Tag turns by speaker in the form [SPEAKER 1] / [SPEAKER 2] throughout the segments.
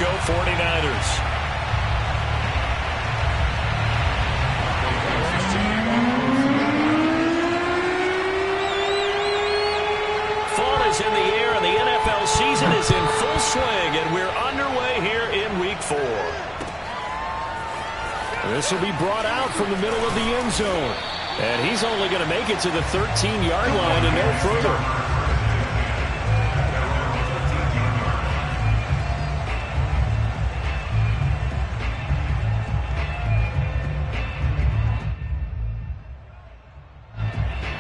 [SPEAKER 1] go 49ers. Fall is in the air, and the NFL season is in full swing, and we're underway here in Week 4. This will be brought out from the middle of the end zone. And he's only going to make it to the 13-yard line and no further.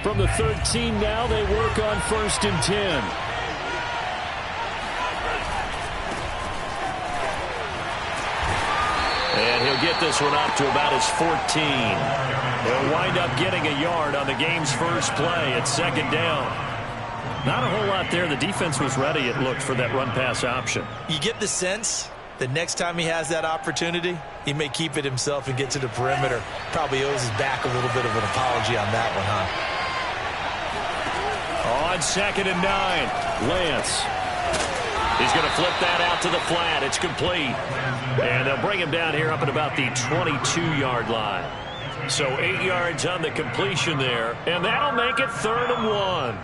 [SPEAKER 1] From the 13 now, they work on 1st and 10. And he'll get this one up to about his 14. He'll wind up getting a yard on the game's first play at 2nd down. Not a whole lot there. The defense was ready, it looked, for that run-pass option.
[SPEAKER 2] You get the sense that next time he has that opportunity, he may keep it himself and get to the perimeter. Probably owes his back a little bit of an apology on that one, huh?
[SPEAKER 1] On 2nd and 9, Lance. He's going to flip that out to the flat. It's complete. And they'll bring him down here up at about the 22-yard line. So 8 yards on the completion there. And that'll make it 3rd and 1.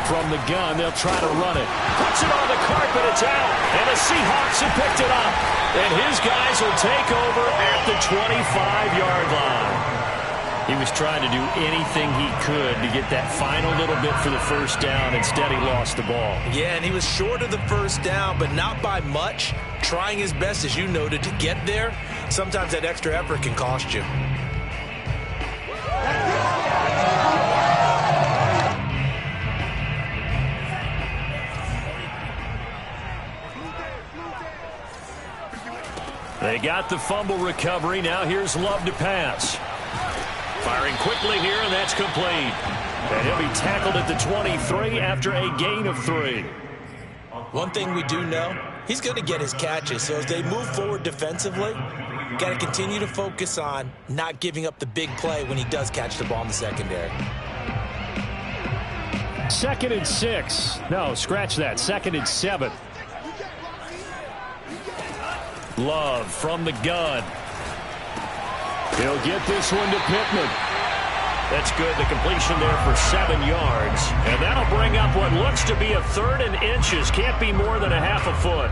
[SPEAKER 1] From the gun, they'll try to run it. Puts it on the carpet, it's out. And the Seahawks have picked it up. And his guys will take over at the 25-yard line. He was trying to do anything he could to get that final little bit for the first down. Instead, he lost the ball.
[SPEAKER 2] Yeah, and he was short of the first down, but not by much. Trying his best, as you noted, to get there. Sometimes that extra effort can cost you.
[SPEAKER 1] They got the fumble recovery. Now here's Love to pass. Firing quickly here, and that's complete. And he'll be tackled at the 23 after a gain of 3.
[SPEAKER 2] One thing we do know, he's going to get his catches. So as they move forward defensively, got to continue to focus on not giving up the big play when he does catch the ball in the secondary.
[SPEAKER 1] 2nd and 6. No, scratch that. 2nd and 7. Love from the gun. He'll get this one to Pittman. That's good. The completion there for 7 yards. And that'll bring up what looks to be a 3rd and inches. Can't be more than a half a foot.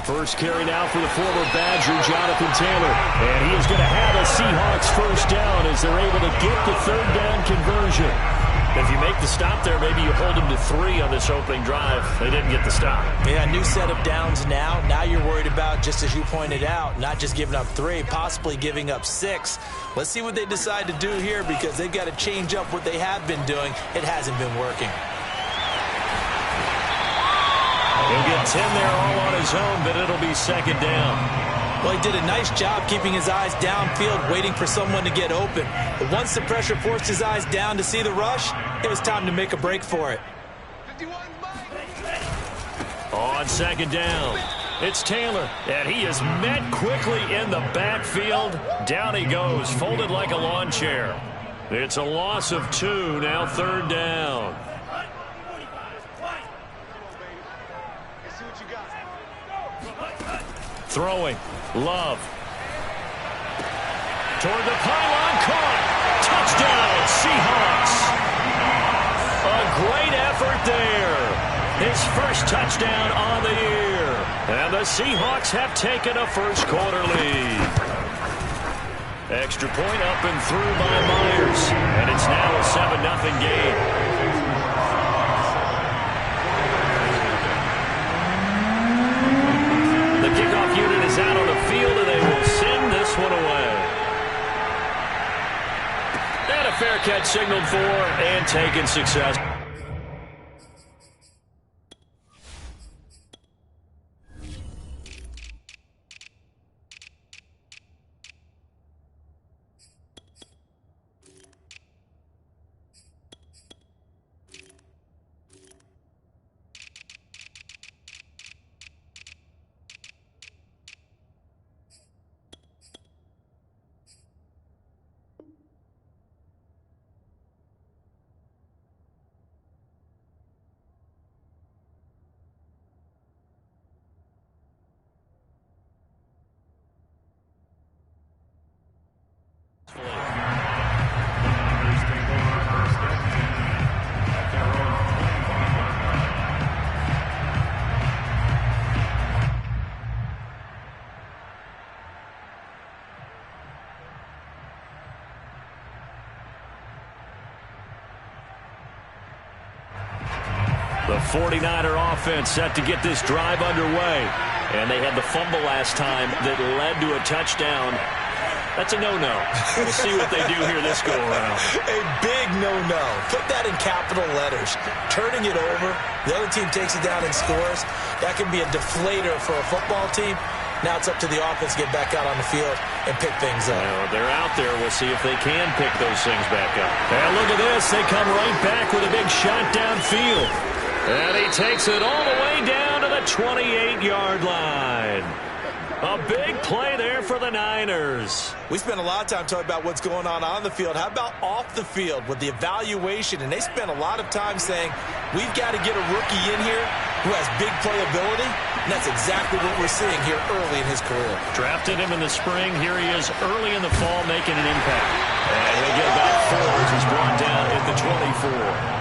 [SPEAKER 1] First carry now for the former Badger, Jonathan Taylor. And he is going to have a Seahawks first down as they're able to get the 3rd down conversion. If you make the stop there, maybe you hold them to 3 on this opening drive. They didn't get the stop.
[SPEAKER 2] Yeah, new set of downs now. Now you're worried about, just as you pointed out, not just giving up 3, possibly giving up 6. Let's see what they decide to do here, because they've got to change up what they have been doing. It hasn't been working.
[SPEAKER 1] He'll get 10 there all on his own, but it'll be 2nd down.
[SPEAKER 2] Well, he did a nice job keeping his eyes downfield, waiting for someone to get open. But once the pressure forced his eyes down to see the rush, it was time to make a break for it.
[SPEAKER 1] On 2nd down, it's Taylor, and he is met quickly in the backfield. Down he goes, folded like a lawn chair. It's a loss of 2, now 3rd down. Throwing, Love. Toward the pylon, caught. Touchdown, Seahawks. A great effort there. His first touchdown on the year. And the Seahawks have taken a first-quarter lead. Extra point up and through by Myers. And it's now a 7-0 game. The kickoff unit is out on the field, and they will send this one away. And a fair catch signaled for and taken success. The 49er offense set to get this drive underway. And they had the fumble last time that led to a touchdown. That's a no-no. We'll see what they do here this go-around.
[SPEAKER 2] A big no-no. Put that in capital letters. Turning it over, the other team takes it down and scores. That can be a deflator for a football team. Now it's up to the offense to get back out on the field and pick things up.
[SPEAKER 1] Well, they're out there. We'll see if they can pick those things back up. And look at this. They come right back with a big shot downfield. And he takes it all the way down to the 28-yard line. A big play there for the Niners.
[SPEAKER 2] We spent a lot of time talking about what's going on the field. How about off the field with the evaluation? And they spent a lot of time saying, we've got to get a rookie in here who has big playability. And that's exactly what we're seeing here early in his career.
[SPEAKER 1] Drafted him in the spring. Here he is early in the fall making an impact. And he'll get back 4 as he's brought down at the 24.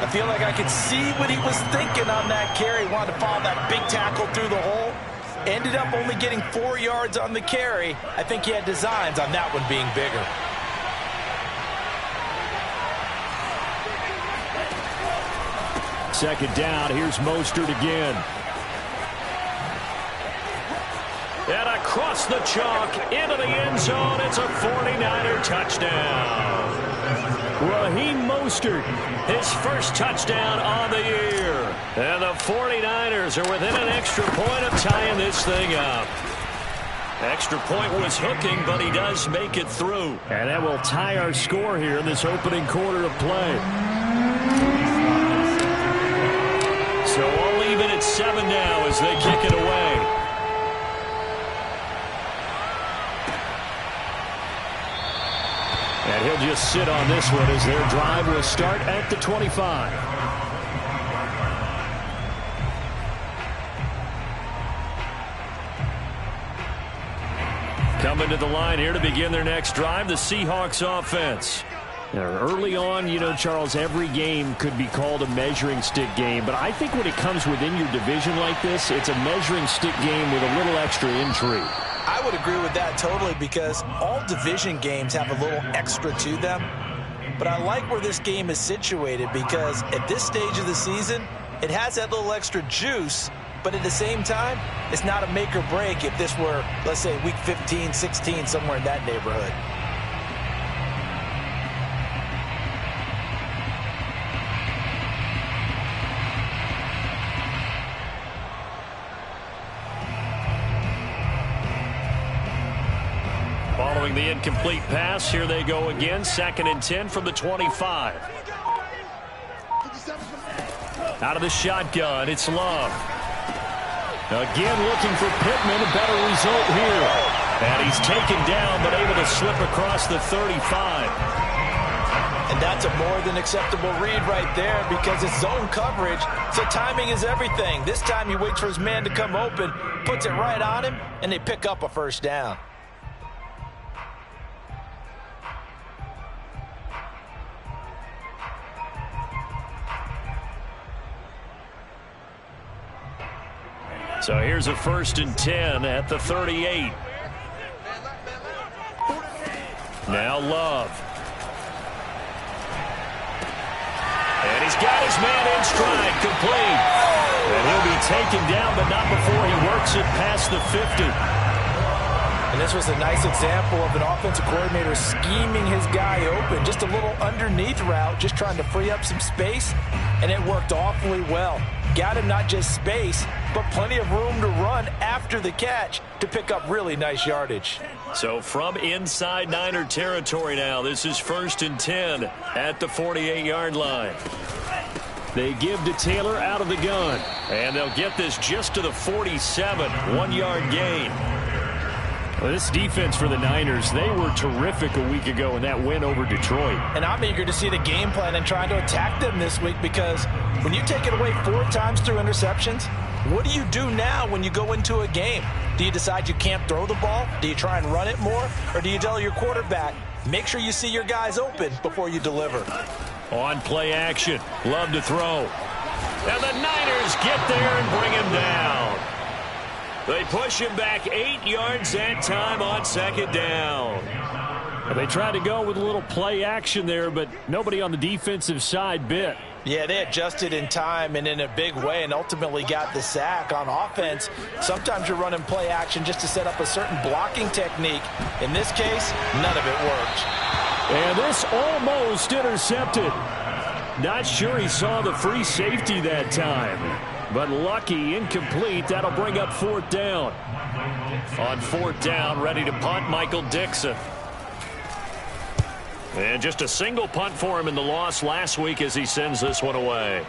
[SPEAKER 2] I feel like I could see what he was thinking on that carry. Wanted to follow that big tackle through the hole. Ended up only getting 4 yards on the carry. I think he had designs on that one being bigger.
[SPEAKER 1] Second down. Here's Mostert again. And across the chalk into the end zone. It's a 49er touchdown. Raheem Mostert, his first touchdown on the year. And the 49ers are within an extra point of tying this thing up. Extra point was hooking, but he does make it through. And that will tie our score here in this opening quarter of play. So all even at 7 now as they kick it away. And he'll just sit on this one as their drive will start at the 25. Coming to the line here to begin their next drive, the Seahawks offense. Now, early on, you know, Charles, every game could be called a measuring stick game. But I think when it comes within your division like this, it's a measuring stick game with a little extra intrigue.
[SPEAKER 2] I would agree with that totally because all division games have a little extra to them. But I like where this game is situated because at this stage of the season, it has that little extra juice. But at the same time, it's not a make or break if this were, let's say, week 15, 16, somewhere in that neighborhood.
[SPEAKER 1] Following the incomplete pass, here they go again. 2nd and 10 from the 25. Out of the shotgun, it's Love. Again looking for Pittman, a better result here. And he's taken down, but able to slip across the 35.
[SPEAKER 2] And that's a more than acceptable read right there because it's zone coverage, so timing is everything. This time he waits for his man to come open, puts it right on him, and they pick up a first down.
[SPEAKER 1] So here's a 1st and 10 at the 38. Now Love. And he's got his man in stride, complete. And he'll be taken down, but not before he works it past the 50.
[SPEAKER 2] And this was a nice example of an offensive coordinator scheming his guy open. Just a little underneath route, just trying to free up some space, and it worked awfully well. Got him not just space, but plenty of room to run after the catch to pick up really nice yardage.
[SPEAKER 1] So from inside Niner territory now, this is 1st and 10 at the 48-yard line. They give to Taylor out of the gun, and they'll get this just to the 47, 1-yard gain. Well, this defense for the Niners, they were terrific a week ago in that win over Detroit.
[SPEAKER 2] And I'm eager to see the game plan and trying to attack them this week because when you take it away 4 times through interceptions, what do you do now when you go into a game? Do you decide you can't throw the ball? Do you try and run it more? Or do you tell your quarterback, make sure you see your guys open before you deliver?
[SPEAKER 1] On play action, Love to throw. And the Niners get there and bring him down. They push him back 8 yards that time on 2nd down. They tried to go with a little play action there, but nobody on the defensive side bit.
[SPEAKER 2] Yeah, they adjusted in time and in a big way and ultimately got the sack. On offense, sometimes you're running play action just to set up a certain blocking technique. In this case, none of it worked.
[SPEAKER 1] And this almost intercepted. Not sure he saw the free safety that time. But lucky, incomplete. That'll bring up 4th down. On 4th down, ready to punt, Michael Dickson. And just a single punt for him in the loss last week as he sends this one away.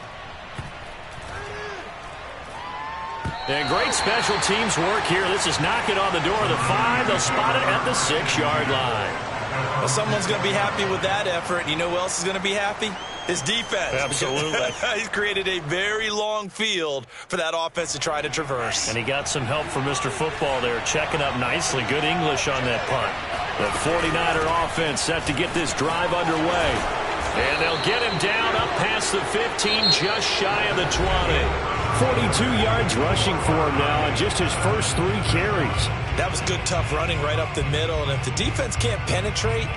[SPEAKER 1] And great special teams work here. This is knocking on the door of the 5. They'll spot it at the 6-yard line.
[SPEAKER 2] Well, someone's going to be happy with that effort. You know who else is going to be happy? His defense.
[SPEAKER 1] Absolutely.
[SPEAKER 2] He's created a very long field for that offense to try to traverse.
[SPEAKER 1] And he got some help from Mr. Football there, checking up nicely. Good English on that punt. The 49er offense set to get this drive underway. And they'll get him down up past the 15, just shy of the 20. 42 yards rushing for him now on just his first 3 carries.
[SPEAKER 2] That was good, tough running right up the middle. And if the defense can't penetrate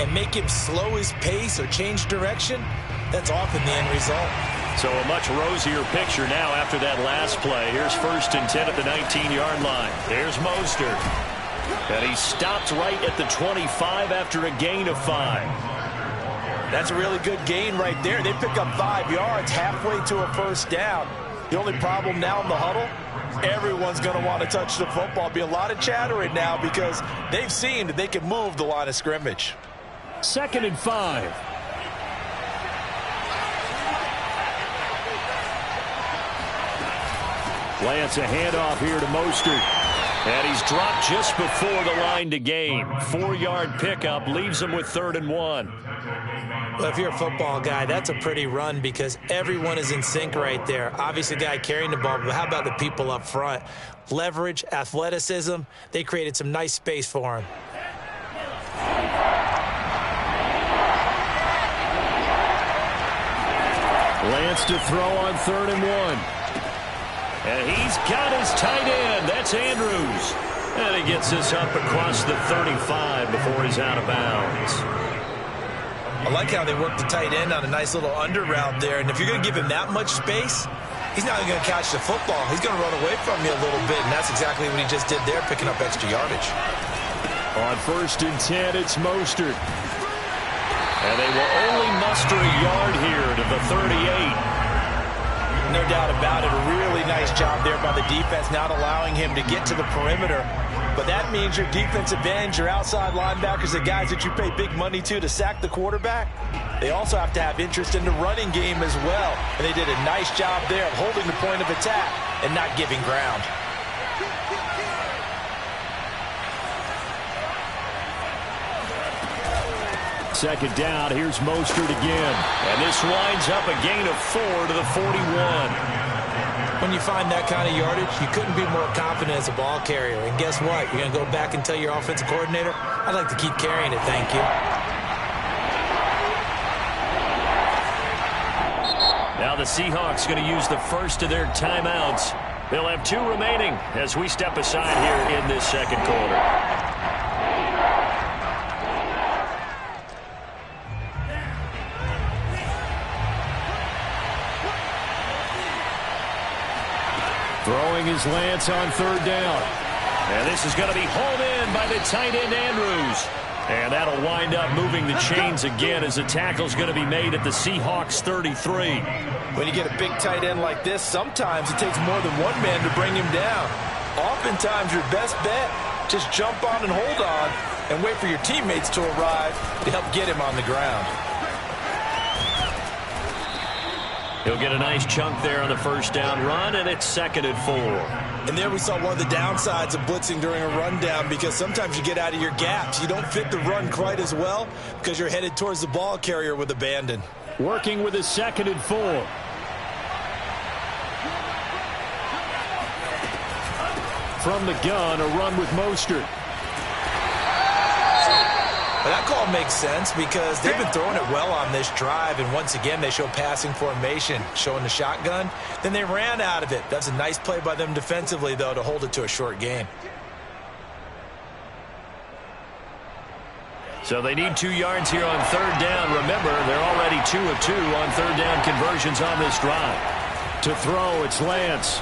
[SPEAKER 2] and make him slow his pace or change direction, that's often the end result.
[SPEAKER 1] So a much rosier picture now after that last play. Here's 1st and 10 at the 19-yard line. There's Mostert. And he stopped right at the 25 after a gain of 5.
[SPEAKER 2] That's a really good gain right there. They pick up 5 yards halfway to a 1st down. The only problem now in the huddle, everyone's going to want to touch the football. Be a lot of chattering now because they've seen that they can move the line of scrimmage.
[SPEAKER 1] 2nd and 5. Lance, a handoff here to Mostert. And he's dropped just before the line to gain. 4-yard pickup leaves him with 3rd and 1.
[SPEAKER 2] Well, if you're a football guy, that's a pretty run because everyone is in sync right there. Obviously, the guy carrying the ball, but how about the people up front? Leverage, athleticism, they created some nice space for him.
[SPEAKER 1] Lance to throw on 3rd and 1. And he's got his tight end. That's Andrews. And he gets this up across the 35 before he's out of bounds.
[SPEAKER 2] I like how they work the tight end on a nice little under route there. And if you're going to give him that much space, he's not going to catch the football. He's going to run away from you a little bit, and that's exactly what he just did there, picking up extra yardage.
[SPEAKER 1] On 1st and 10, it's Mostert. And they will only muster a yard here to the 38.
[SPEAKER 2] No doubt about it. A really nice job there by the defense, not allowing him to get to the perimeter. But that means your defensive ends, your outside linebackers, the guys that you pay big money to sack the quarterback, they also have to have interest in the running game as well. And they did a nice job there of holding the point of attack and not giving ground.
[SPEAKER 1] Second down, here's Mostert again. And this winds up a gain of 4 to the 41.
[SPEAKER 2] When you find that kind of yardage, you couldn't be more confident as a ball carrier. And guess what? You're going to go back and tell your offensive coordinator, I'd like to keep carrying it, thank you.
[SPEAKER 1] Now the Seahawks going to use the first of their timeouts. They'll have 2 remaining as we step aside here in this second quarter. Throwing is Lance on 3rd down. And this is going to be hauled in by the tight end Andrews. And that'll wind up moving the chains again as the tackle's going to be made at the Seahawks 33.
[SPEAKER 2] When you get a big tight end like this, sometimes it takes more than one man to bring him down. Oftentimes your best bet, just jump on and hold on and wait for your teammates to arrive to help get him on the ground.
[SPEAKER 1] He'll get a nice chunk there on the 1st down run, and it's 2nd and 4.
[SPEAKER 2] And there we saw one of the downsides of blitzing during a rundown because sometimes you get out of your gaps. You don't fit the run quite as well because you're headed towards the ball carrier with abandon.
[SPEAKER 1] Working with his 2nd and 4. From the gun, a run with Mostert.
[SPEAKER 2] But that call makes sense because they've been throwing it well on this drive, and once again they show passing formation, showing the shotgun. Then they ran out of it. That's a nice play by them defensively, though, to hold it to a short gain.
[SPEAKER 1] So they need 2 yards here on third down. Remember, they're already 2 of 2 on third down conversions on this drive. To throw, it's Lance.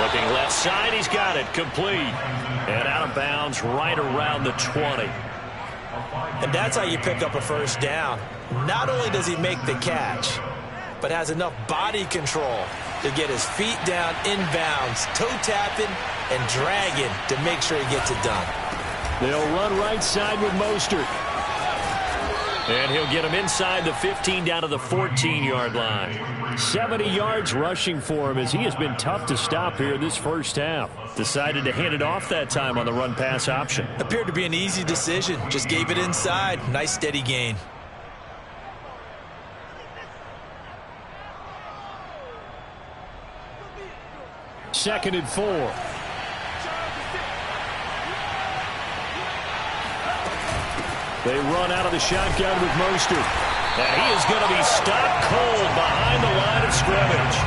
[SPEAKER 1] Looking left side, he's got it. Complete. And out of bounds right around the 20.
[SPEAKER 2] And that's how you pick up a first down. Not only does he make the catch, but has enough body control to get his feet down inbounds, toe tapping and dragging to make sure he gets it done.
[SPEAKER 1] They'll run right side with Mostert. And he'll get him inside the 15 down to the 14-yard line. 70 yards rushing for him as he has been tough to stop here this first half. Decided to hand it off that time on the run-pass option.
[SPEAKER 2] Appeared to be an easy decision. Just gave it inside. Nice steady gain.
[SPEAKER 1] Second and 4. They run out of the shotgun with Mostert. And he is going to be stopped cold behind the line of scrimmage.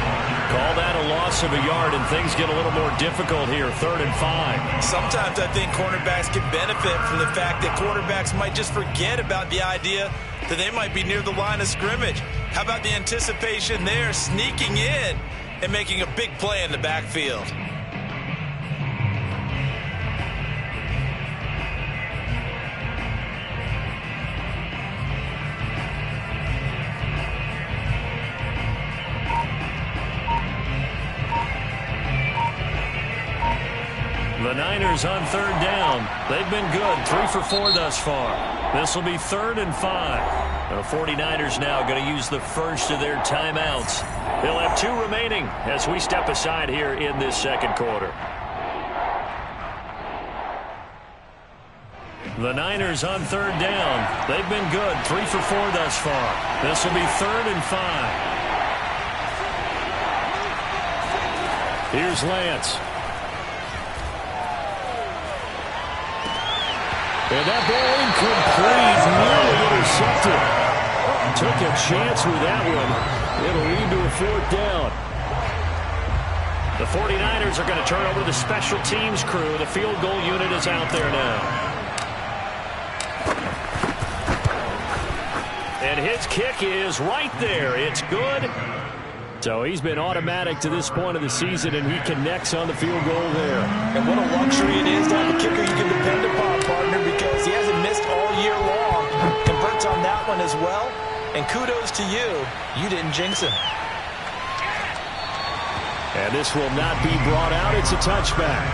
[SPEAKER 1] Call that a loss of a yard, and things get a little more difficult here, 3rd and 5.
[SPEAKER 2] Sometimes I think cornerbacks can benefit from the fact that quarterbacks might just forget about the idea that they might be near the line of scrimmage. How about the anticipation there, sneaking in and making a big play in the backfield?
[SPEAKER 1] The Niners on third down. They've been good, 3 for 4 thus far. This will be 3rd and 5. The 49ers now going to use the first of their timeouts. They'll have 2 remaining as we step aside here in this second quarter. The Niners on third down. They've been good, 3 for 4 thus far. This will be 3rd and 5. Here's Lance. And that ball incomplete, nearly intercepted. Took a chance with that one. It'll lead to a 4th down. The 49ers are going to turn over the special teams crew. The field goal unit is out there now. And his kick is right there. It's good. So he's been automatic to this point of the season, and he connects on the field goal there.
[SPEAKER 2] And what a luxury it is to have a kicker you can depend upon, partner, because he hasn't missed all year long. Converts on that one as well. And kudos to you. You didn't jinx him.
[SPEAKER 1] And this will not be brought out. It's a touchback.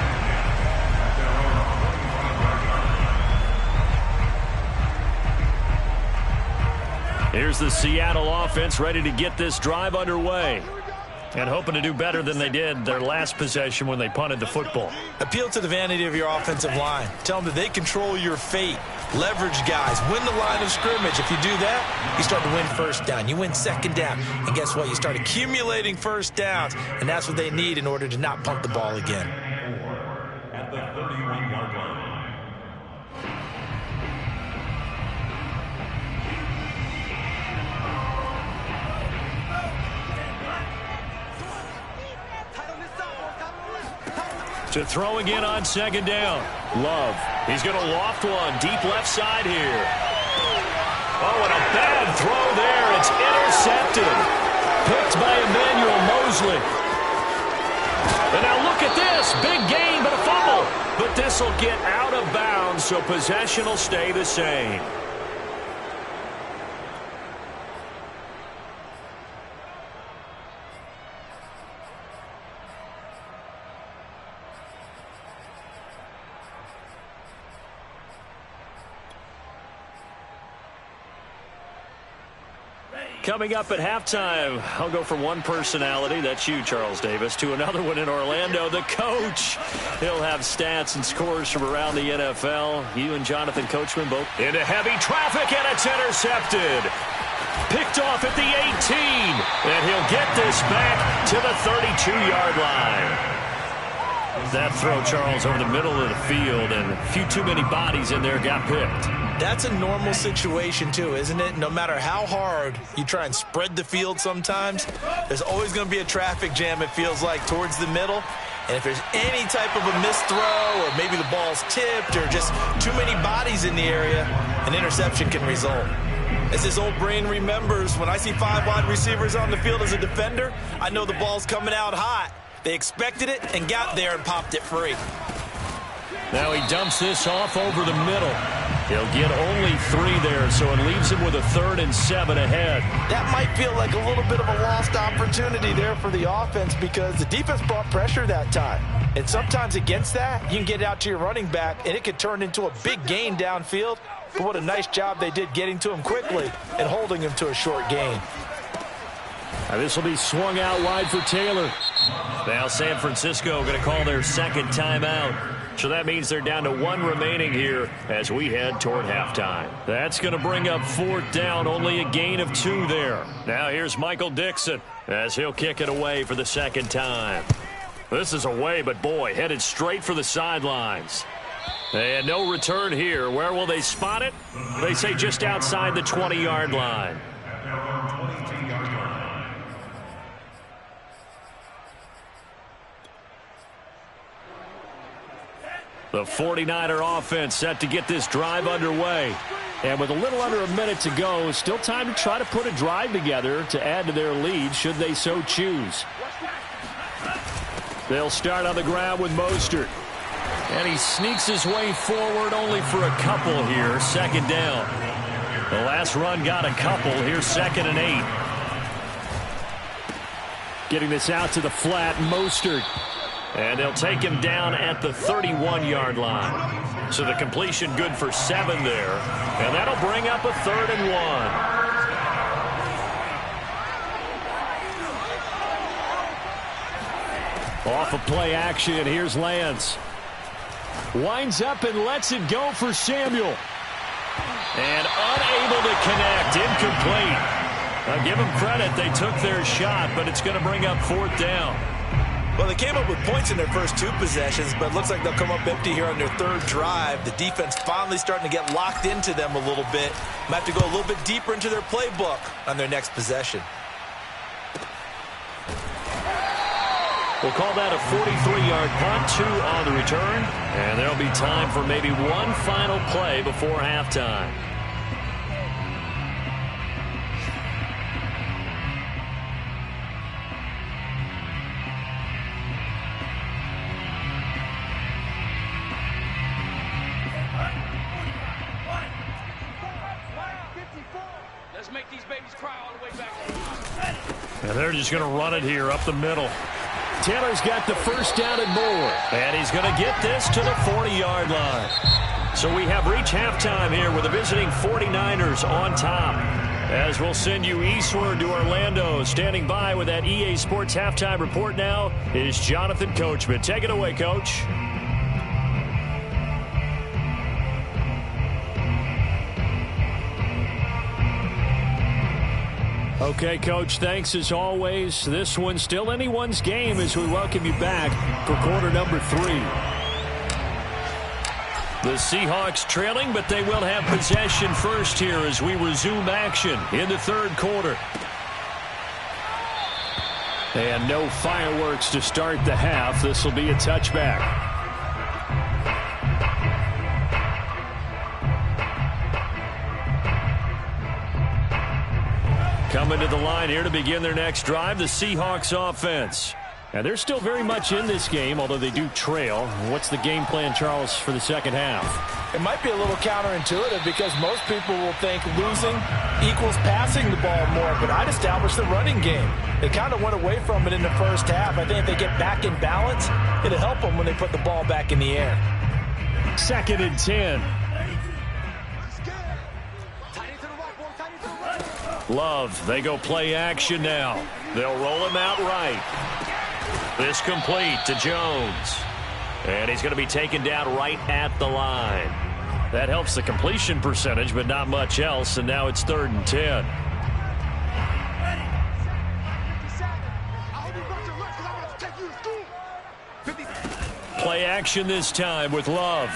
[SPEAKER 1] Here's the Seattle offense ready to get this drive underway. And hoping to do better than they did their last possession when they punted the football.
[SPEAKER 2] Appeal to the vanity of your offensive line. Tell them that they control your fate. Leverage guys. Win the line of scrimmage. If you do that, you start to win first down. You win second down. And guess what? You start accumulating first downs. And that's what they need in order to not punt the ball again.
[SPEAKER 3] At the 31-yard line.
[SPEAKER 1] To throw again on second down. Love. He's going to loft one deep left side here. Oh, and a bad throw there. It's intercepted. Picked by Emmanuel Mosley. And now look at this. Big gain, but a fumble. But this will get out of bounds, so possession will stay the same. Coming up at halftime, I'll go from one personality, that's you, Charles Davis, to another one in Orlando, the coach. He'll have stats and scores from around the NFL. You and Jonathan Coachman both into heavy traffic, and it's intercepted. Picked off at the 18, and he'll get this back to the 32-yard line. That throw, Charles, over the middle of the field, and a few too many bodies in there got picked.
[SPEAKER 2] That's a normal situation, too, isn't it? No matter how hard you try and spread the field sometimes, there's always going to be a traffic jam, it feels like, towards the middle. And if there's any type of a missed throw or maybe the ball's tipped or just too many bodies in the area, an interception can result. As his old brain remembers, when I see 5 wide receivers on the field as a defender, I know the ball's coming out hot. They expected it and got there and popped it free.
[SPEAKER 1] Now he dumps this off over the middle. He'll get only 3 there, so it leaves him with a 3rd and 7 ahead.
[SPEAKER 2] That might feel like a little bit of a lost opportunity there for the offense because the defense brought pressure that time. And sometimes against that, you can get out to your running back, and it could turn into a big gain downfield. But what a nice job they did getting to him quickly and holding him to a short gain.
[SPEAKER 1] Now this will be swung out wide for Taylor. Now San Francisco going to call their 2nd timeout. So that means they're down to 1 remaining here as we head toward halftime. That's going to bring up 4th down, only a gain of 2 there. Now here's Michael Dixon as he'll kick it away for the 2nd time. This is away, but boy, headed straight for the sidelines. And no return here. Where will they spot it? They say just outside the 20-yard line. The 49er offense set to get this drive underway. And with a little under a minute to go, still time to try to put a drive together to add to their lead should they so choose. They'll start on the ground with Mostert. And he sneaks his way forward only for a couple here. 2nd down. The last run got a couple. Here's 2nd and 8. Getting this out to the flat, Mostert. And they'll take him down at the 31-yard line. So the completion good for 7 there. And that'll bring up a 3rd and 1. Off of play action, here's Lance. Winds up and lets it go for Samuel. And unable to connect, incomplete. Now give them credit, they took their shot, but it's going to bring up 4th down.
[SPEAKER 2] Well, they came up with points in their first 2 possessions, but it looks like they'll come up empty here on their 3rd drive. The defense finally starting to get locked into them a little bit. Might have to go a little bit deeper into their playbook on their next possession.
[SPEAKER 1] We'll call that a 43-yard punt, 2 on the return. And there'll be time for maybe one final play before halftime. And they're just going to run it here up the middle. Taylor's got the 1st down and more. And he's going to get this to the 40-yard line. So we have reached halftime here with the visiting 49ers on top. As we'll send you eastward to Orlando. Standing by with that EA Sports halftime report now is Jonathan Coachman. Take it away, Coach. Okay, Coach, thanks as always. This one's still anyone's game as we welcome you back for quarter number 3. The Seahawks trailing, but they will have possession first here as we resume action in the 3rd quarter. And no fireworks to start the half. This will be a touchback. Coming to the line here to begin their next drive, the Seahawks offense. And they're still very much in this game, although they do trail. What's the game plan, Charles, for the 2nd half?
[SPEAKER 2] It might be a little counterintuitive because most people will think losing equals passing the ball more, but I'd establish the running game. They kind of went away from it in the first half. I think if they get back in balance, it'll help them when they put the ball back in the air.
[SPEAKER 1] 2nd and 10. Love, they go play action now. They'll roll him out right. This complete to Jones. And he's going to be taken down right at the line. That helps the completion percentage, but not much else. And now it's 3rd and 10. Play action this time with Love.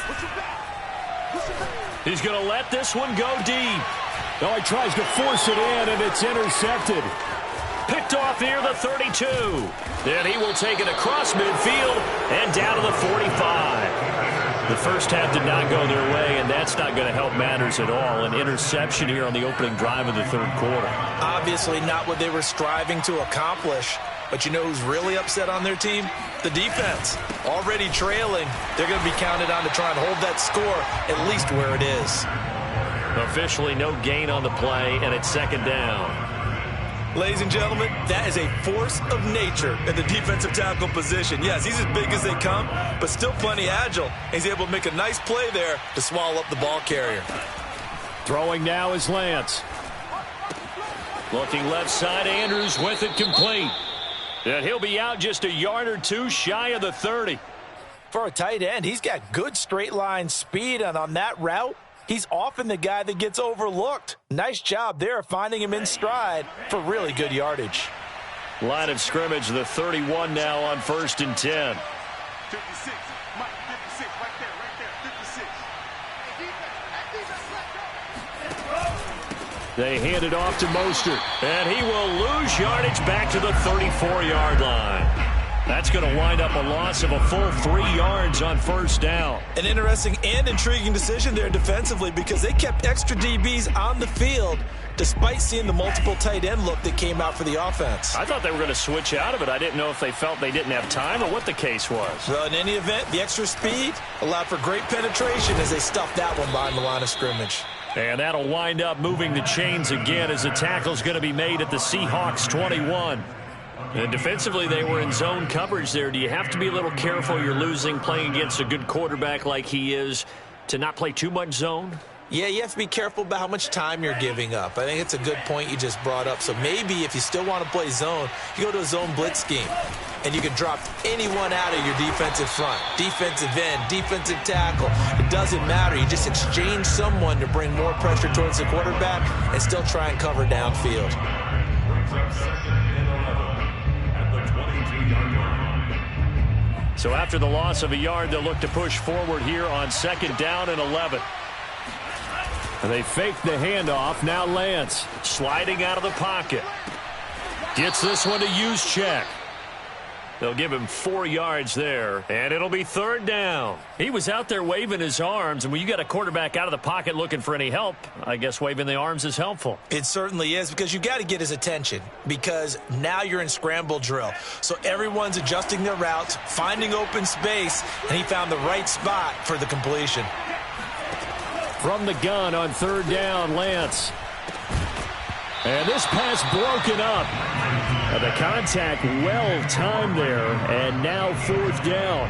[SPEAKER 1] He's going to let this one go deep. Oh, he tries to force it in, and it's intercepted. Picked off near the 32. Then he will take it across midfield and down to the 45. The first half did not go their way, and that's not going to help matters at all. An interception here on the opening drive of the third quarter.
[SPEAKER 2] Obviously not what they were striving to accomplish. But you know who's really upset on their team? The defense. Already trailing, they're going to be counted on to try and hold that score at least where it is.
[SPEAKER 1] Officially no gain on the play, and it's second down.
[SPEAKER 2] Ladies and gentlemen, that is a force of nature in the defensive tackle position. Yes, he's as big as they come, but still plenty agile. He's able to make a nice play there to swallow up the ball carrier.
[SPEAKER 1] Throwing now is Lance. Looking left side, Andrews with it complete. And he'll be out just a yard or two shy of the 30.
[SPEAKER 2] For a tight end, he's got good straight line speed, and on that route, he's often the guy that gets overlooked. Nice job there finding him in stride for really good yardage.
[SPEAKER 1] Line of scrimmage, the 31 now on 1st and 10.
[SPEAKER 4] 56, Mike, 56, right there, 56.
[SPEAKER 1] They hand it off to Mostert, and he will lose yardage back to the 34-yard line. That's going to wind up a loss of a full 3 yards on first down.
[SPEAKER 2] An interesting and intriguing decision there defensively because they kept extra DBs on the field despite seeing the multiple tight end look that came out for the offense.
[SPEAKER 1] I thought they were going to switch out of it. I didn't know if they felt they didn't have time or what the case was.
[SPEAKER 2] Well, in any event, the extra speed allowed for great penetration as they stuffed that one behind the line of scrimmage.
[SPEAKER 1] And that'll wind up moving the chains again as the tackle's going to be made at the Seahawks 21. And defensively, they were in zone coverage there. Do you have to be a little careful? You're losing playing against a good quarterback like he is to not play too much zone?
[SPEAKER 2] Yeah, you have to be careful about how much time you're giving up. I think it's a good point you just brought up. So maybe if you still want to play zone, you go to a zone blitz scheme. And you can drop anyone out of your defensive front. Defensive end, defensive tackle. It doesn't matter. You just exchange someone to bring more pressure towards the quarterback and still try and cover downfield.
[SPEAKER 1] So after the loss of a yard, they'll look to push forward here on 2nd down and 11. And they fake the handoff. Now Lance sliding out of the pocket. Gets this one to Juszczyk. They'll give him 4 yards there, and it'll be 3rd down. He was out there waving his arms, and when you got a quarterback out of the pocket looking for any help, I guess waving the arms is helpful.
[SPEAKER 2] It certainly is because you got to get his attention because now you're in scramble drill. So everyone's adjusting their routes, finding open space, and he found the right spot for the completion.
[SPEAKER 1] From the gun on 3rd down, Lance. And this pass broken up. The contact well-timed there, and now 4th down.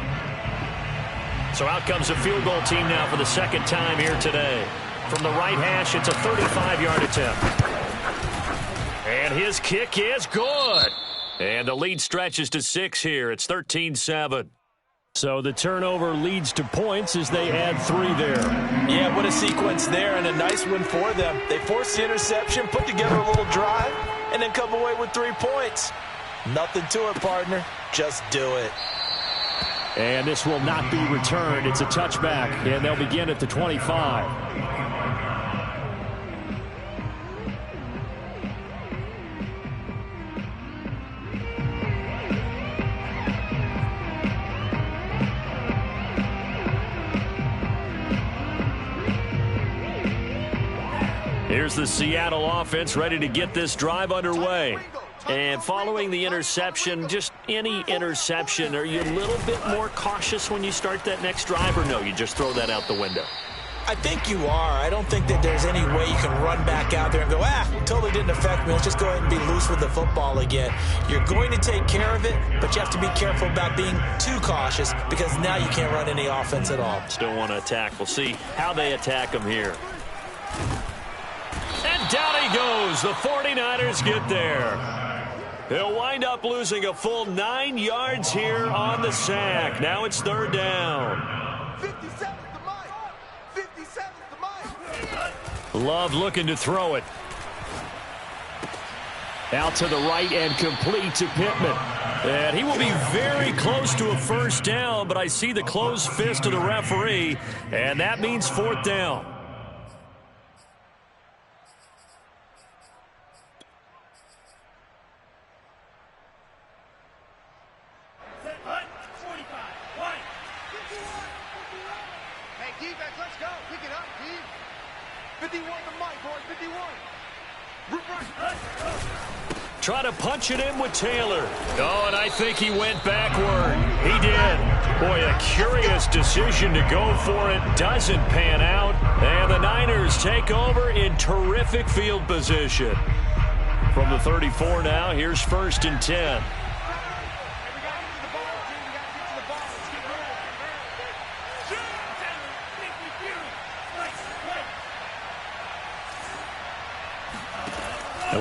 [SPEAKER 1] So out comes a field goal team now for the 2nd time here today. From the right hash, it's a 35-yard attempt. And his kick is good. And the lead stretches to 6 here. It's 13-7. So the turnover leads to points as they add 3 there.
[SPEAKER 2] Yeah, what a sequence there, and a nice one for them. They forced the interception, put together a little drive, and then come away with 3 points. Nothing to it, partner. Just do it.
[SPEAKER 1] And this will not be returned. It's a touchback, and they'll begin at the 25. Here's the Seattle offense ready to get this drive underway. And following the interception, just any interception, are you a little bit more cautious when you start that next drive, or no, you just throw that out the window?
[SPEAKER 2] I think you are. I don't think that there's any way you can run back out there and go, totally didn't affect me. Let's just go ahead and be loose with the football again. You're going to take care of it, but you have to be careful about being too cautious because now you can't run any offense at all.
[SPEAKER 1] Still want to attack. We'll see how they attack them here. And down he goes. The 49ers get there. He'll wind up losing a full 9 yards here on the sack. Now it's 3rd down.
[SPEAKER 4] 57's the mic. 57's the mic.
[SPEAKER 1] Love looking to throw it. Out to the right and complete to Pittman. And he will be very close to a 1st down, but I see the closed fist of the referee, and that means 4th down.
[SPEAKER 4] 51 the mic, boys, 51.
[SPEAKER 1] Try to punch it in with Taylor. Oh, and I think he went backward. He did. Boy, a curious decision to go for it. Doesn't pan out. And the Niners take over in terrific field position. From the 34 now, here's 1st and 10.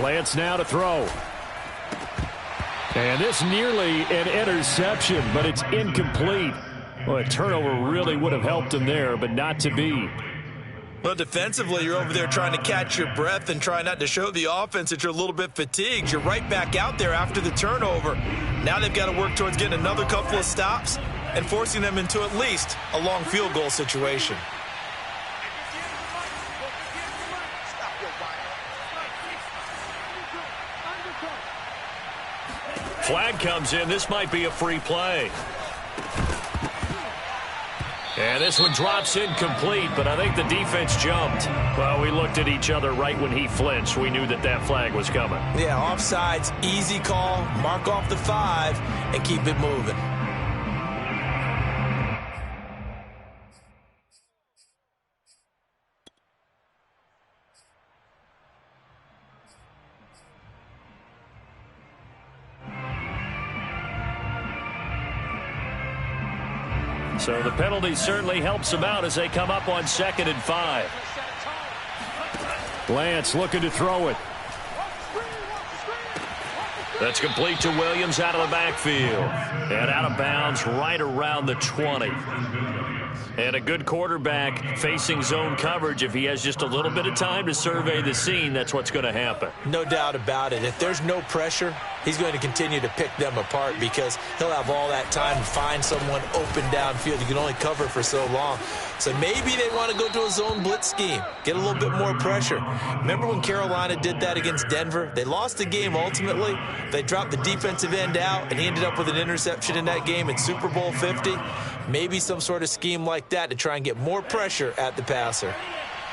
[SPEAKER 1] Lance now to throw. And this nearly an interception, but it's incomplete. Well, a turnover really would have helped him there, but not to be.
[SPEAKER 2] Well, defensively, you're over there trying to catch your breath and try not to show the offense that you're a little bit fatigued. You're right back out there after the turnover. Now they've got to work towards getting another couple of stops and forcing them into at least a long field goal situation.
[SPEAKER 1] Flag comes in. This might be a free play. And this one drops incomplete, but I think the defense jumped. Well, we looked at each other right when he flinched. We knew that that flag was coming.
[SPEAKER 2] Yeah, offsides, easy call, mark off the 5, and keep it moving.
[SPEAKER 1] So the penalty certainly helps them out as they come up on 2nd and 5. Lance looking to throw it. That's complete to Williams out of the backfield. And out of bounds right around the 20. And a good quarterback facing zone coverage. If he has just a little bit of time to survey the scene, that's what's going to happen.
[SPEAKER 2] No doubt about it. If there's no pressure, he's going to continue to pick them apart because he'll have all that time to find someone open downfield. You can only cover for so long. So maybe they want to go to a zone blitz scheme, get a little bit more pressure. Remember when Carolina did that against Denver? They lost the game ultimately. They dropped the defensive end out, and he ended up with an interception in that game in Super Bowl 50. Maybe some sort of scheme like that to try and get more pressure at the passer.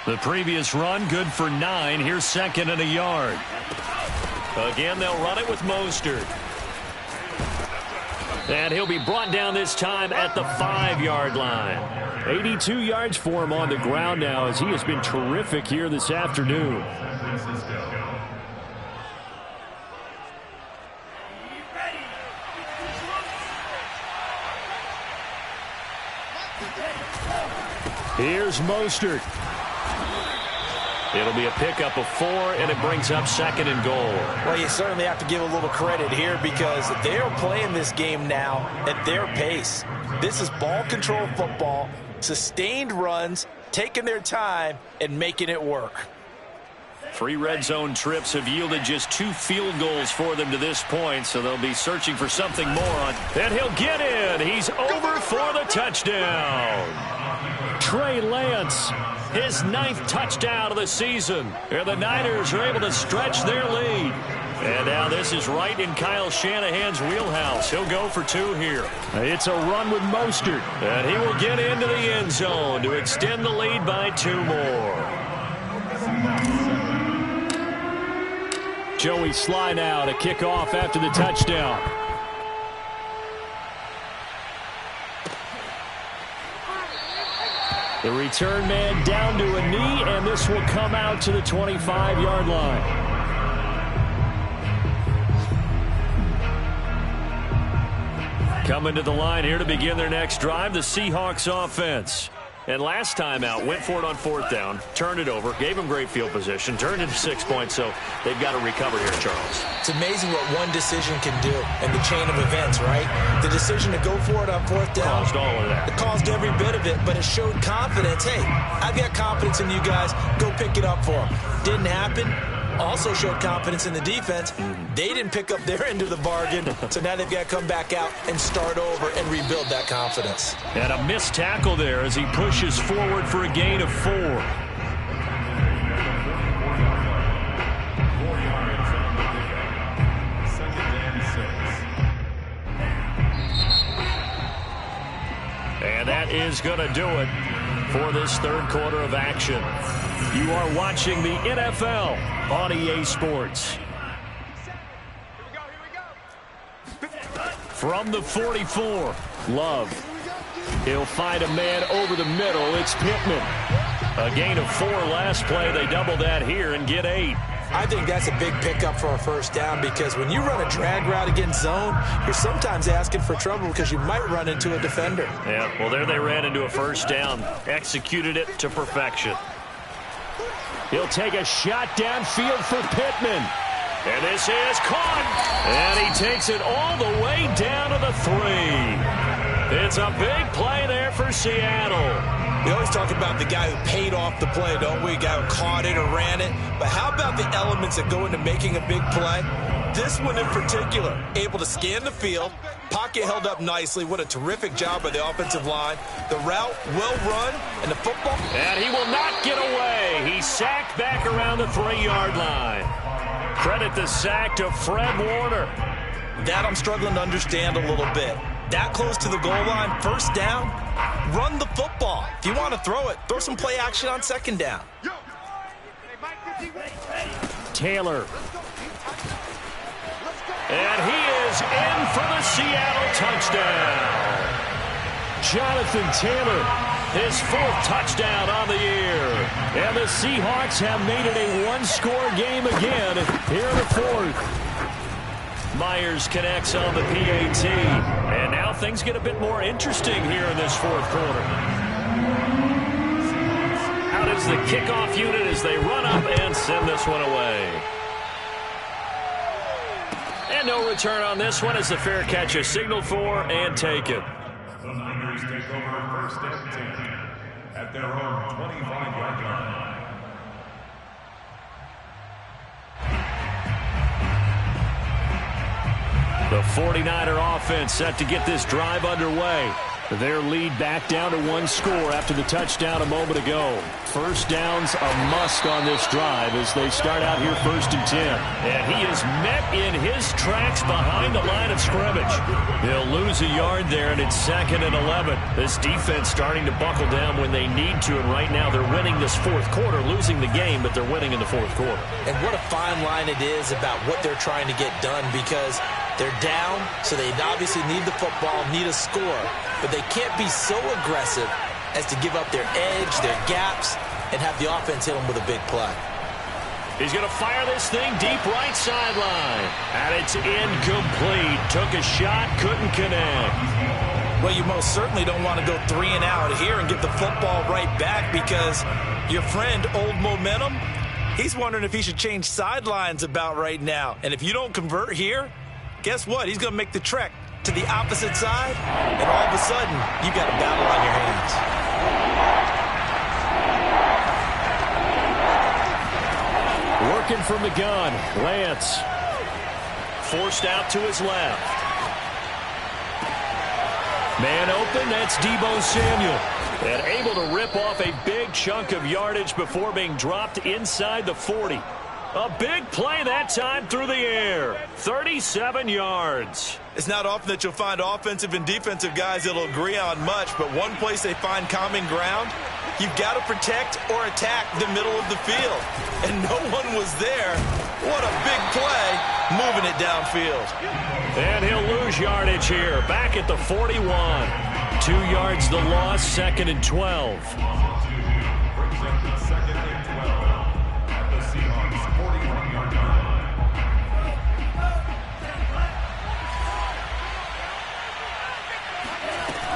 [SPEAKER 1] The previous run, good for 9. Here's 2nd and a yard. Again, they'll run it with Mostert. And he'll be brought down this time at the 5-yard line. 82 yards for him on the ground now as he has been terrific here this afternoon. Here's Mostert. It'll be a pickup of 4, and it brings up 2nd and goal.
[SPEAKER 2] Well, you certainly have to give a little credit here because they are playing this game now at their pace. This is ball control football, sustained runs, taking their time, and making it work.
[SPEAKER 1] 3 red zone trips have yielded just 2 field goals for them to this point, so they'll be searching for something more on. And he'll get in. He's over for the touchdown. Trey Lance, his 9th touchdown of the season. And the Niners are able to stretch their lead. And now this is right in Kyle Shanahan's wheelhouse. He'll go for 2 here. It's a run with Mostert. And he will get into the end zone to extend the lead by 2 more. Joey Sly now to kick off after the touchdown. The return man down to a knee, and this will come out to the 25-yard line. Coming to the line here to begin their next drive, the Seahawks offense. And last time out, went for it on 4th down, turned it over, gave them great field position, turned into 6 points, so they've got to recover here, Charles.
[SPEAKER 2] It's amazing what one decision can do in the chain of events, right? The decision to go for it on 4th down.
[SPEAKER 1] Caused all of that.
[SPEAKER 2] It caused every bit of it, but it showed confidence. Hey, I've got confidence in you guys. Go pick it up for them. Didn't happen. Also showed confidence in the defense. They didn't pick up their end of the bargain, so now they've got to come back out and start over and rebuild that confidence.
[SPEAKER 1] And a missed tackle there as he pushes forward for a gain of 4. And that is going to do it. for this third quarter of action. You are watching the NFL on EA Sports. From the 44, Love. He'll find a man over the middle. It's Pittman. A gain of 4 last play. They double that here and get 8.
[SPEAKER 2] I think that's a big pickup for a first down because when you run a drag route against zone, you're sometimes asking for trouble because you might run into a defender.
[SPEAKER 1] Yeah, well, there they ran into a first down. Executed it to perfection. He'll take a shot downfield for Pittman. And this is caught. And he takes it all the way down to the 3. It's a big play there for Seattle.
[SPEAKER 2] We always talk about the guy who paid off the play, don't we? A guy who caught it or ran it. But how about the elements that go into making a big play? This one in particular, able to scan the field, pocket held up nicely. What a terrific job by the offensive line. The route well run, and the football.
[SPEAKER 1] And he will not get away. He's sacked back around the 3-yard line. Credit the sack to Fred Warner.
[SPEAKER 2] That I'm struggling to understand a little bit. That close to the goal line, first down, run the football. If you want to throw it, throw some play action on second down.
[SPEAKER 1] Taylor. And he is in for the Seattle touchdown. Jonathan Taylor, his 4th touchdown on the year. And the Seahawks have made it a 1-score game again here in the 4th. Myers connects on the PAT. And now things get a bit more interesting here in this 4th quarter. Out is the kickoff unit as they run up and send this one away. And no return on this one as the fair catch is signaled for and taken.
[SPEAKER 3] The Niners take over 1st and 10 at their own 25-yard line.
[SPEAKER 1] The 49er offense set to get this drive underway. Their lead back down to 1 score after the touchdown a moment ago. First down's a must on this drive as they start out here 1st and 10. And he is met in his tracks behind the line of scrimmage. They'll lose a yard there, and it's 2nd and 11. This defense starting to buckle down when they need to, and right now they're winning this 4th quarter, losing the game, but they're winning in the 4th quarter.
[SPEAKER 2] And what a fine line it is about what they're trying to get done because they're down, so they obviously need the football, need a score, but they can't be so aggressive as to give up their edge, their gaps, and have the offense hit them with a big play.
[SPEAKER 1] He's going to fire this thing deep right sideline. And it's incomplete. Took a shot, couldn't connect.
[SPEAKER 2] Well, you most certainly don't want to go 3 and out here and get the football right back because your friend, Old Momentum, he's wondering if he should change sidelines about right now. And if you don't convert here, guess what? He's going to make the trek to the opposite side, and all of a sudden, you got a battle on your hands.
[SPEAKER 1] Working from the gun, Lance. Forced out to his left. Man open, that's Deebo Samuel. And able to rip off a big chunk of yardage before being dropped inside the 40. A big play that time through the air. 37 yards.
[SPEAKER 2] It's not often that you'll find offensive and defensive guys that'll agree on much, but one place they find common ground, you've got to protect or attack the middle of the field. And no one was there. What a big play, moving it downfield.
[SPEAKER 1] And he'll lose yardage here, back at the 41. 2 yards the loss, 2nd and 12.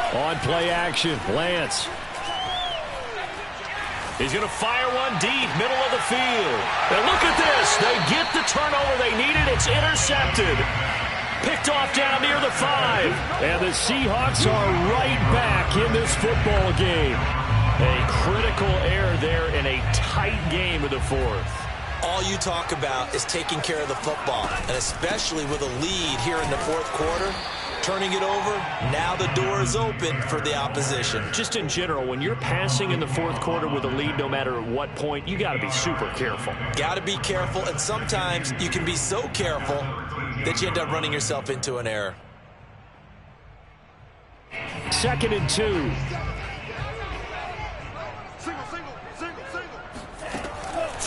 [SPEAKER 1] On play action, Lance. He's going to fire one deep, middle of the field. And look at this. They get the turnover they needed. It's intercepted. Picked off down near the 5. And the Seahawks are right back in this football game. A critical error there in a tight game of the 4th.
[SPEAKER 2] All you talk about is taking care of the football, and especially with a lead here in the 4th quarter. Turning it over, now the door is open for the opposition.
[SPEAKER 1] Just in general, when you're passing in the 4th quarter with a lead, no matter at what point, you got to be super careful.
[SPEAKER 2] Got to be careful, and sometimes you can be so careful that you end up running yourself into an error.
[SPEAKER 1] 2nd and 2.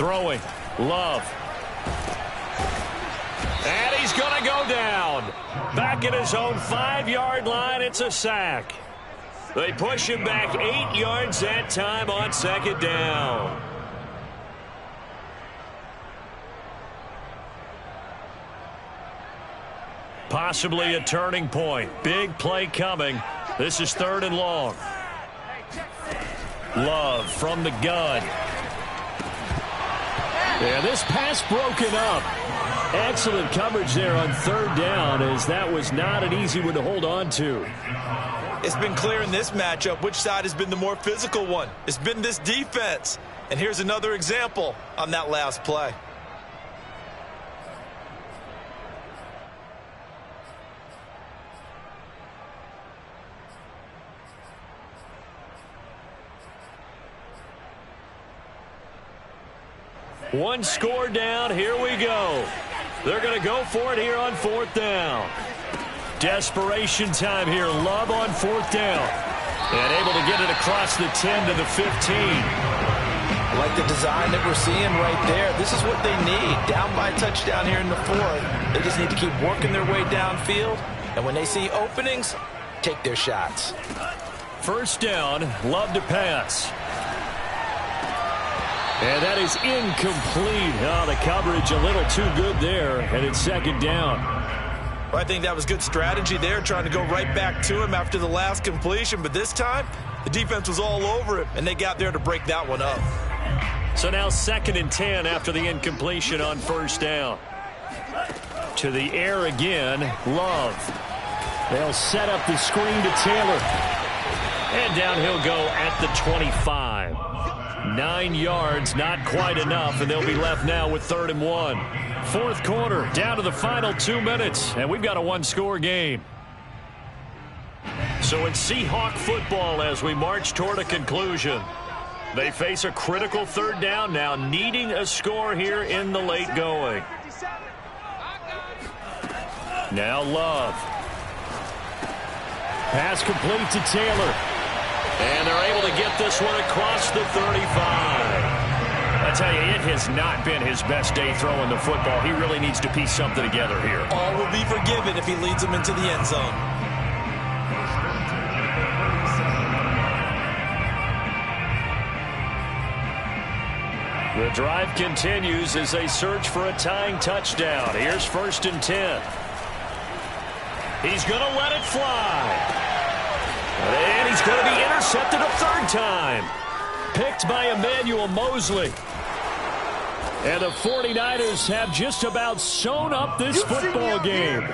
[SPEAKER 1] Throwing. Love. And he's going to go down. Back at his own 5-yard line, it's a sack. They push him back 8 yards that time on second down. Possibly a turning point. Big play coming. This is 3rd and long. Love from the gun. Yeah, this pass broken up. Excellent coverage there on 3rd down, as that was not an easy one to hold on to.
[SPEAKER 2] It's been clear in this matchup which side has been the more physical one. It's been this defense. And here's another example on that last play.
[SPEAKER 1] One score down. Here we go. They're going to go for it here on 4th down. Desperation time here. Love on 4th down. And able to get it across the 10 to the 15.
[SPEAKER 2] I like the design that we're seeing right there. This is what they need. Down by a touchdown here in the 4th. They just need to keep working their way downfield. And when they see openings, take their shots.
[SPEAKER 1] 1st down. Love to pass. And that is incomplete. Oh, the coverage a little too good there, and it's 2nd down.
[SPEAKER 2] Well, I think that was good strategy there, trying to go right back to him after the last completion. But this time, the defense was all over him, and they got there to break that one up.
[SPEAKER 1] So now 2nd and 10 after the incompletion on 1st down. To the air again, Love. They'll set up the screen to Taylor. And down he'll go at the 25. 9 yards, not quite enough, and they'll be left now with 3rd and 1. 4th quarter, down to the final 2 minutes, and we've got a 1-score game. So it's Seahawk football as we march toward a conclusion. They face a critical 3rd down now, needing a score here in the late going. Now Love. Pass complete to Taylor. And they're able to get this one across the 35. I tell you, it has not been his best day throwing the football. He really needs to piece something together here.
[SPEAKER 2] All will be forgiven if he leads them into the end zone.
[SPEAKER 1] The drive continues as they search for a tying touchdown. Here's 1st and 10. He's going to let it fly. And he's going to be intercepted a 3rd time. Picked by Emmanuel Mosley. And the 49ers have just about sewn up this football game.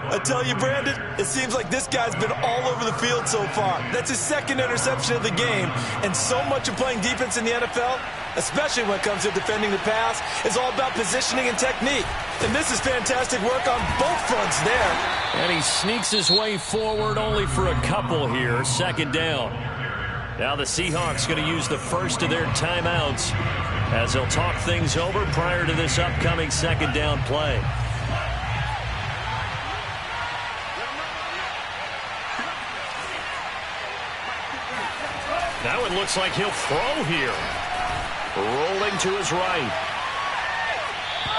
[SPEAKER 2] I tell you, Brandon, it seems like this guy's been all over the field so far. That's his 2nd interception of the game. And so much of playing defense in the NFL, especially when it comes to defending the pass, is all about positioning and technique. And this is fantastic work on both fronts there.
[SPEAKER 1] And he sneaks his way forward only for a couple here. 2nd down. Now the Seahawks going to use the first of their timeouts as they'll talk things over prior to this upcoming 2nd down play. Now it looks like he'll throw here. Rolling to his right.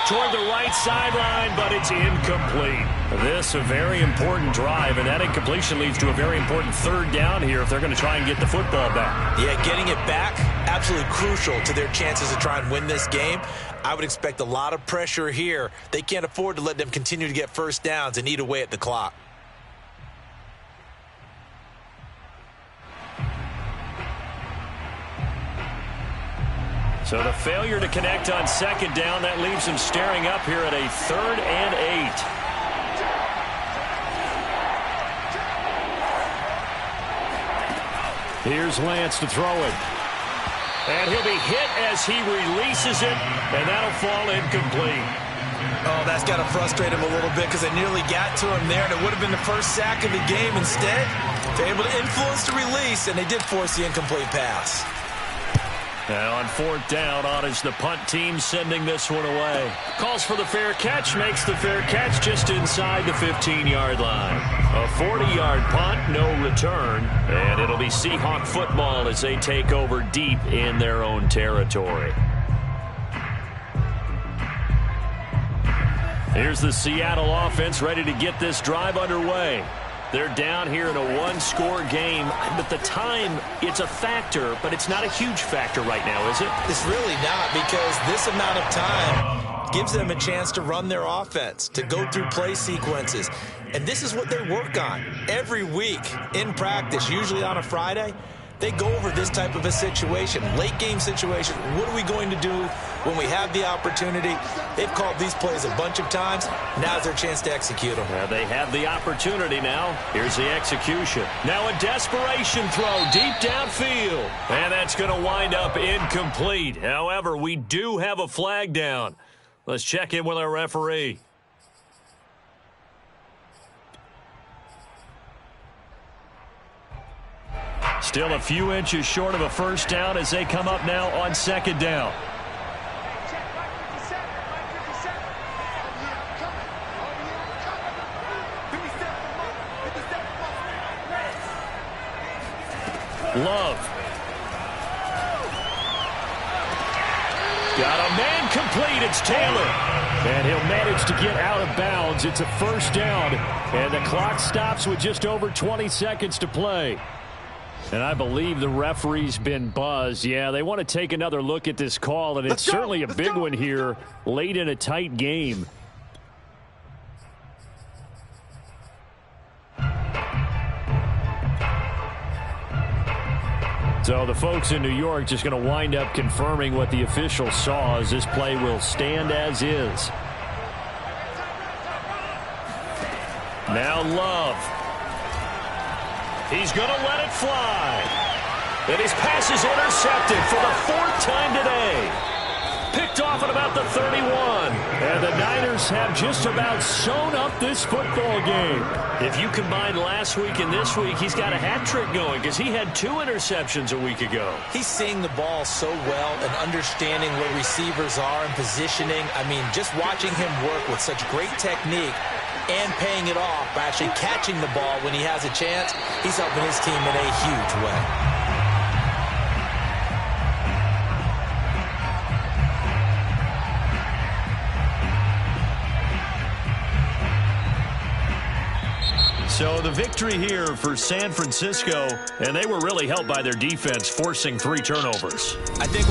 [SPEAKER 1] Toward the right sideline, but it's incomplete. This a very important drive, and that incompletion leads to a very important 3rd down here if they're going to try and get the football back.
[SPEAKER 2] Yeah, getting it back, absolutely crucial to their chances to try and win this game. I would expect a lot of pressure here. They can't afford to let them continue to get 1st downs and eat away at the clock.
[SPEAKER 1] So the failure to connect on 2nd down, that leaves him staring up here at a 3rd and 8. Here's Lance to throw it. And he'll be hit as he releases it, and that'll fall incomplete.
[SPEAKER 2] Oh, that's got to frustrate him a little bit because they nearly got to him there, and it would have been the first sack of the game. Instead, they're able to influence the release, and they did force the incomplete pass.
[SPEAKER 1] Now on 4th down, on is the punt team sending this one away. Calls for the fair catch, makes the fair catch just inside the 15-yard line. A 40-yard punt, no return, and it'll be Seahawk football as they take over deep in their own territory. Here's the Seattle offense ready to get this drive underway. They're down here in a one-score game, but the time, it's a factor, but it's not a huge factor right now, is it?
[SPEAKER 2] It's really not, because this amount of time gives them a chance to run their offense, to go through play sequences. And this is what they work on every week in practice, usually on a Friday. They go over this type of a situation, late game situation. What are we going to do when we have the opportunity? They've called these plays a bunch of times. Now's their chance to execute them.
[SPEAKER 1] Well, they have the opportunity now. Here's the execution. Now a desperation throw deep downfield. And that's going to wind up incomplete. However, we do have a flag down. Let's check in with our referee. Still a few inches short of a first down as they come up now on second down. Love. Got a man complete. It's Taylor. And he'll manage to get out of bounds. It's a first down. And the clock stops with just over 20 seconds to play. And I believe the referee's been buzzed. Yeah, they want to take another look at this call, and it's certainly a big one here late in a tight game. So the folks in New York just going to wind up confirming what the official saw, as this play will stand as is. Now Love. He's going to let it fly. And his pass is intercepted for the fourth time today. Picked off at about the 31. And the Niners have just about sewn up this football game. If you combine last week and this week, he's got a hat trick going because he had 2 interceptions a week ago.
[SPEAKER 2] He's seeing the ball so well and understanding where receivers are and positioning. I mean, just watching him work with such great technique and paying it off by actually catching the ball when he has a chance, he's helping his team in a huge way.
[SPEAKER 1] So the victory here for San Francisco, and they were really helped by their defense forcing 3 turnovers.
[SPEAKER 2] I think